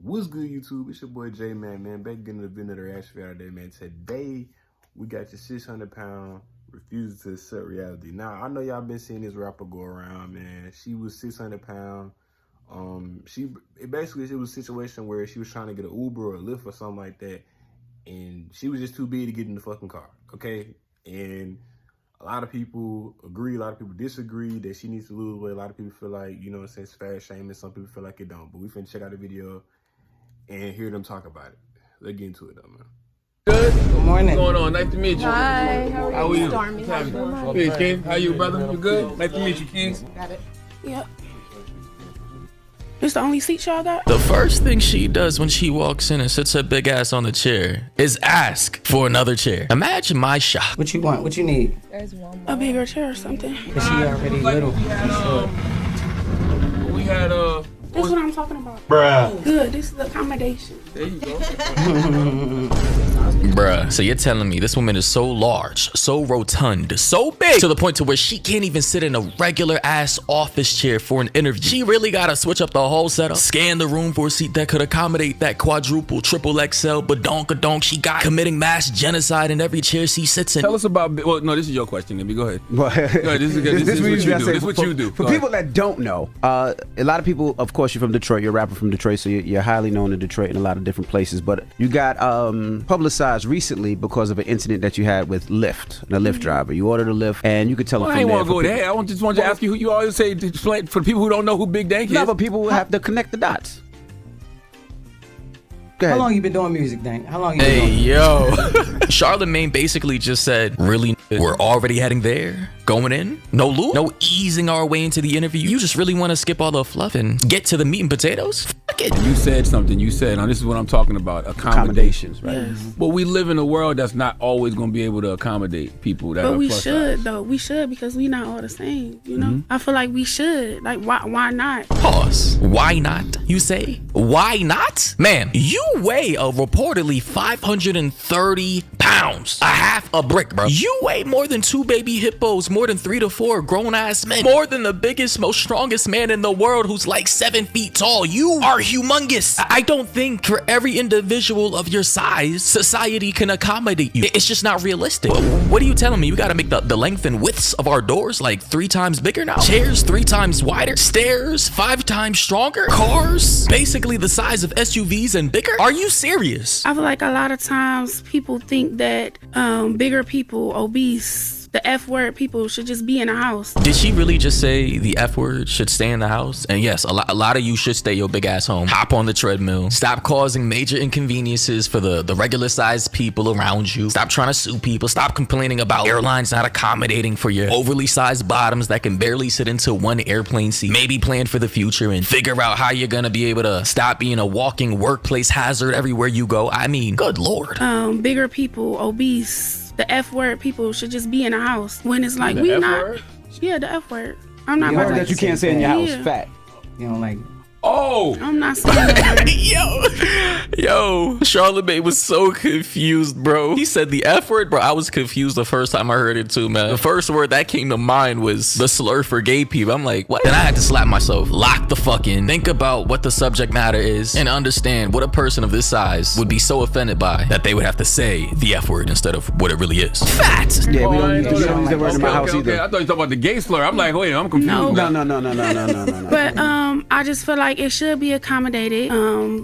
What's good, YouTube? It's your boy J Man, back getting the video reaction video today, man. Today we got your 600-pound refusal to accept reality. Now I know y'all been seeing this rapper go around, man. She was 600 pounds. It was a situation where she was trying to get an Uber or a Lyft or something like that, and she was just too big to get in the fucking car. Okay, and a lot of people agree, a lot of people disagree that she needs to lose weight. A lot of people feel like, you know what I'm saying, it's fat shaming. Some people feel like it don't. But we finna check out the video and hear them talk about it. Let's get into it though, man. Good. Good morning. What's going on? Nice to meet you. Hi, how are you? Stormy. Hey, King. How you, brother? You good? Nice to meet you, King. Got it. Yep. This the only seat y'all got? The first thing she does when she walks in and sits her big ass on the chair is ask for another chair. Imagine my shock. What you want? What you need? There's one more. A bigger chair or something. Is she already little? We had That's what I'm talking about. Bruh. Good. This is accommodation. There you go. Bruh, so you're telling me this woman is so large, so rotund, so big, to the point to where she can't even sit in a regular ass office chair for an interview. She really gotta switch up the whole setup, scan the room for a seat that could accommodate that quadruple, triple XL, badonk-a-donk. She got committing mass genocide in every chair she sits in. Tell us about. Well, no, this is your question, Nibby. Go ahead. Go ahead. This is what you do. This is what you do. For people that don't know, a lot of people, of course, you're from Detroit. You're a rapper from Detroit, so you're highly known in Detroit in a lot of different places. But you got publicized recently because of an incident that you had with Lyft, the Lyft driver. You ordered a Lyft, and you could tell. I ain't want to go there. I just wanted to ask you who you always say to explain for the people who don't know who Big Dank is. No, but people have to connect the dots. Go ahead. How long you been doing music, Dank? How long you been Hey, doing? yo. Charlemagne basically just said, really, we're already heading there? Going in? No loop? No easing our way into the interview? You just really want to skip all the fluff and get to the meat and potatoes? Fuck it. You said something. You said, now this is what I'm talking about, accommodations, right? Yes. But we live in a world that's not always going to be able to accommodate people that are But we plus should size. though. We should, because we not all the same. You know. I feel like we should. Like why not? Pause. Why not, you say? Why not? Man, you weigh a reportedly 530 pounds. A half a brick, bro. You weigh more than 2 baby hippos, more than 3 to 4 grown-ass men, more than the biggest, most strongest man in the world who's like 7 feet tall. You are humongous. I don't think for every individual of your size, society can accommodate you. It's just not realistic. What are you telling me? You gotta make the length and widths of our doors like 3 times bigger now? Chairs 3 times wider? Stairs 5 times stronger? Cars basically the size of SUVs and bigger? Are you serious? I feel like a lot of times people think that bigger people, obese, the F word people should just be in a house. Did she really just say the F word should stay in the house? And yes, a lot of you should stay your big ass home. Hop on the treadmill. Stop causing major inconveniences for the regular sized people around you. Stop trying to sue people. Stop complaining about airlines not accommodating for your overly sized bottoms that can barely sit into one airplane seat. Maybe plan for the future and figure out how you're gonna be able to stop being a walking workplace hazard everywhere you go. I mean, good Lord. Bigger people, obese, the F word people should just be in a house. When it's like The we F not. word? Yeah, the F word. I'm not You about heard to. that you can't say in your house. Yeah. Fat. You know, like Oh! I'm not saying that. Yo, Charlemagne was so confused, bro. He said the F word, bro. I was confused the first time I heard it too, man. The first word that came to mind was the slur for gay people. I'm like, what? Then I had to slap myself. Lock the fuck in. Think about what the subject matter is and understand what a person of this size would be so offended by that they would have to say the F word instead of what it really is. Fat. Yeah, we I don't ain't use know that word in my house okay. either. I thought you talking about the gay slur. I'm like, wait, I'm confused. No. No. But I just feel like it should be accommodated.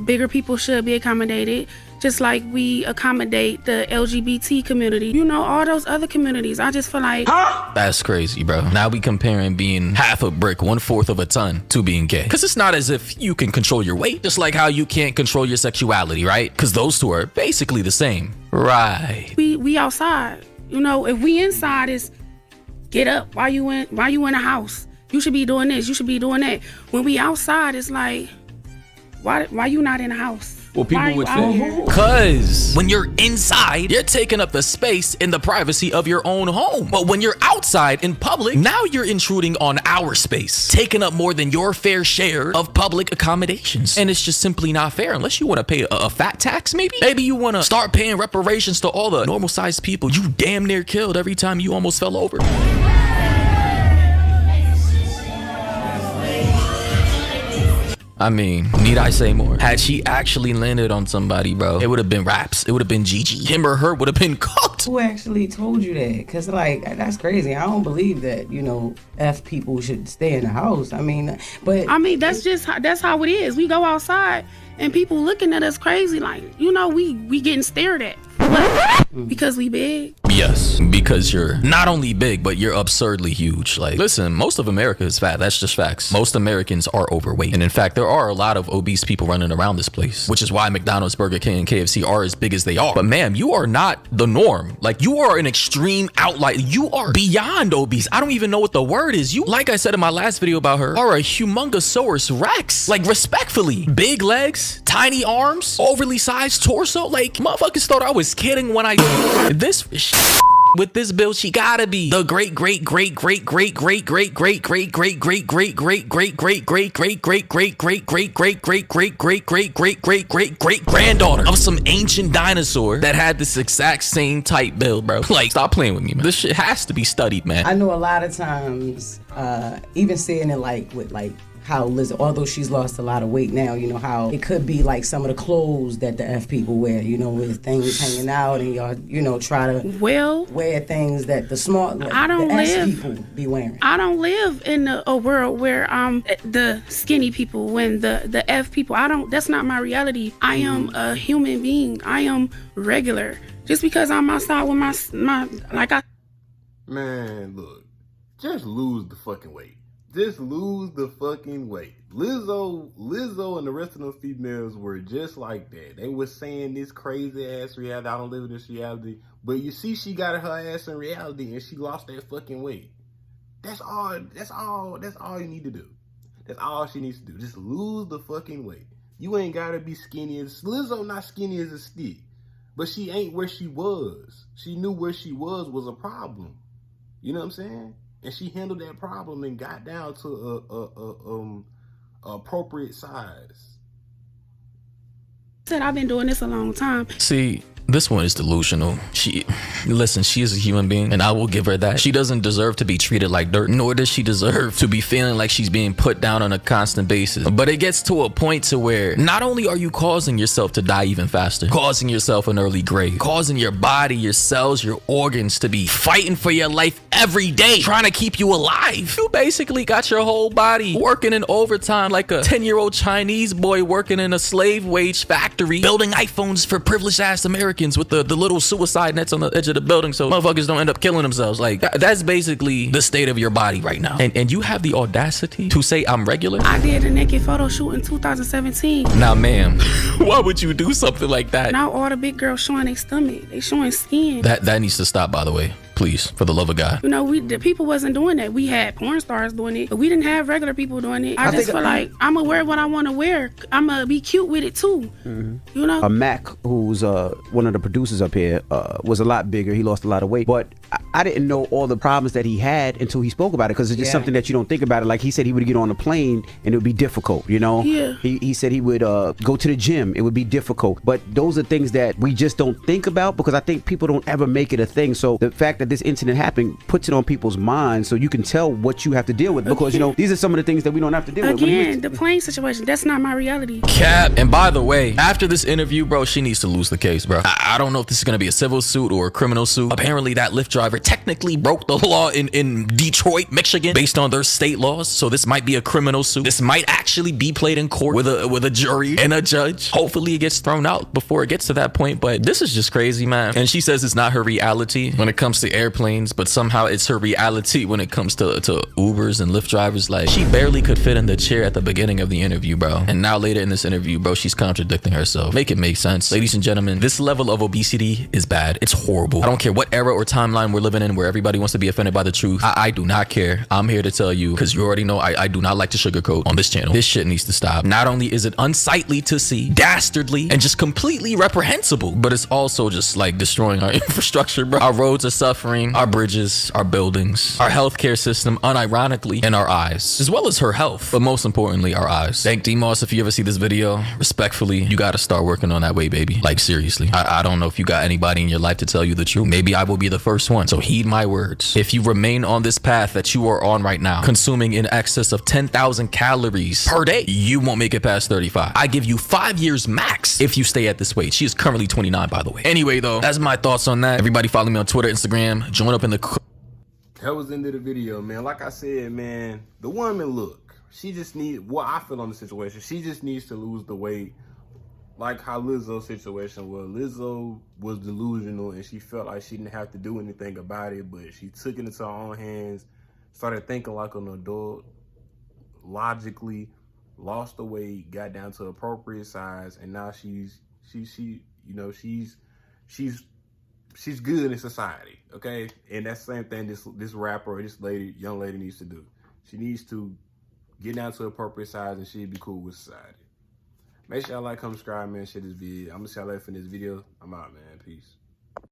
Bigger people should be accommodated, just like we accommodate the LGBT community. You know, all those other communities. I just feel like That's crazy, bro. Now we comparing being half a brick, 1/4 of a ton to being gay. Because it's not as if you can control your weight, just like how you can't control your sexuality, right? Because those two are basically the same. Right. we outside. You know, if we inside is get up. Why you in a house? You should be doing this. You should be doing that. When we outside, it's like, why you not in a house? Well, people Why you would out say- here? Cause when you're inside, you're taking up the space in the privacy of your own home. But when you're outside in public, now you're intruding on our space, taking up more than your fair share of public accommodations. And it's just simply not fair unless you want to pay a fat tax, maybe? Maybe you want to start paying reparations to all the normal sized people you damn near killed every time you almost fell over. I mean, need I say more? Had she actually landed on somebody, bro, it would have been raps. It would have been Gigi. Him or her would have been cooked. Who actually told you that? Because, like, that's crazy. I don't believe that, you know, F people should stay in the house. I mean, but... I mean, that's how it is. We go outside and people looking at us crazy like, you know, we getting stared at. What? Because we big? Yes, because you're not only big, but you're absurdly huge. Like, listen, most of America is fat. That's just facts. Most Americans are overweight. And in fact, there are a lot of obese people running around this place, which is why McDonald's, Burger King, and KFC are as big as they are. But ma'am, you are not the norm. Like, you are an extreme outlier. You are beyond obese. I don't even know what the word is. You, like I said in my last video about her, are a humongosaurus rex. Like, respectfully. Big legs, tiny arms, overly sized torso. Like, motherfuckers thought I was kidding when I this with this build. She gotta be the great granddaughter of some ancient dinosaur that had this exact same type build, bro. Like, stop playing with me, man. This shit has to be studied, man. I know a lot of times, even saying it like with like how Liz, although she's lost a lot of weight now, you know, how it could be like some of the clothes that the F people wear, you know, with things hanging out and y'all, you know, try to wear things that the smart, like, the S people be wearing. I don't live in a world where the skinny people when the F people, that's not my reality. I am a human being. I am regular. Just because I'm outside with my Man, look, just lose the fucking weight. Just lose the fucking weight. Lizzo and the rest of those females were just like that. They were saying this crazy ass reality. I don't live in this reality. But you see, she got her ass in reality and she lost that fucking weight. That's all you need to do. That's all she needs to do. Just lose the fucking weight. You ain't gotta be skinny. Lizzo not skinny as a stick. But she ain't where she was. She knew where she was a problem. You know what I'm saying? And she handled that problem and got down to a appropriate size. I've been doing this a long time. See, this one is delusional. She is a human being, and I will give her that. She doesn't deserve to be treated like dirt, nor does she deserve to be feeling like she's being put down on a constant basis. But it gets to a point to where not only are you causing yourself to die even faster, causing yourself an early grave, causing your body, your cells, your organs to be fighting for your life every day, trying to keep you alive. You basically got your whole body working in overtime like a 10-year-old Chinese boy working in a slave wage factory, building iPhones for privileged ass Americans with the little suicide nets on the edge of the building so motherfuckers don't end up killing themselves. Like, that's basically the state of your body right now. And you have the audacity to say I'm regular? I did a naked photo shoot in 2017. Now, ma'am, why would you do something like that? Now all the big girls showing their stomach. They showing skin. That needs to stop, by the way. Please, for the love of God. You know, the people wasn't doing that. We had porn stars doing it, but we didn't have regular people doing it. I just feel like I'm gonna wear what I want to wear. I'm gonna be cute with it too. You know. Mac, who's one of the producers up here, was a lot bigger. He lost a lot of weight, but I didn't know all the problems that he had until he spoke about it, because it's just something that you don't think about it. Like, he said he would get on a plane and it would be difficult. You know. Yeah. He said he would go to the gym. It would be difficult. But those are things that we just don't think about, because I think people don't ever make it a thing. So the fact that this incident happened puts it on people's minds, so you can tell what you have to deal with, because you know, these are some of the things that we don't have to deal with. Again, the plane situation, that's not my reality. Cap. And by the way, after this interview, bro, she needs to lose the case, bro. I don't know if this is gonna be a civil suit or a criminal suit. Apparently that Lyft driver technically broke the law in Detroit, Michigan, based on their state laws. So this might be a criminal suit. This might actually be played in court with a jury and a judge. Hopefully it gets thrown out before it gets to that point. But this is just crazy, man. And she says it's not her reality when it comes to airplanes, but somehow it's her reality when it comes to Ubers and Lyft drivers. Like, she barely could fit in the chair at the beginning of the interview, bro. And now later in this interview, bro, she's contradicting herself. Make it make sense. Ladies and gentlemen, this level of obesity is bad. It's horrible. I don't care what era or timeline we're living in where everybody wants to be offended by the truth. I do not care. I'm here to tell you, because you already know I do not like to sugarcoat on this channel. This shit needs to stop. Not only is it unsightly to see, dastardly, and just completely reprehensible, but it's also just like destroying our infrastructure, bro. Our roads are suffering, our bridges, our buildings, our healthcare system, unironically, and our eyes, as well as her health, but most importantly, our eyes. Thank D-Moss. If you ever see this video, respectfully, you got to start working on that weight, baby. Like, seriously. I don't know if you got anybody in your life to tell you the truth. Maybe I will be the first one. 2021. So heed my words. If you remain on this path that you are on right now, consuming in excess of 10,000 calories per day, you won't make it past 35. I give you 5 years max if you stay at this weight. She is currently 29, by the way. Anyway, though, that's my thoughts on that. Everybody follow me on Twitter, Instagram. Join up in the... That was the end of the video, man. Like I said, man, the woman, look, she just needs, what I feel on the situation, she just needs to lose the weight. Like how Lizzo's situation was. Lizzo was delusional and she felt like she didn't have to do anything about it, but she took it into her own hands, started thinking like an adult, logically, lost the weight, got down to appropriate size, and now she's good in society, okay? And that's the same thing this rapper or this young lady needs to do. She needs to get down to appropriate size and she'd be cool with society. Make sure y'all like, comment, subscribe, man, share this video. I'm gonna see y'all later for this video. I'm out, man. Peace.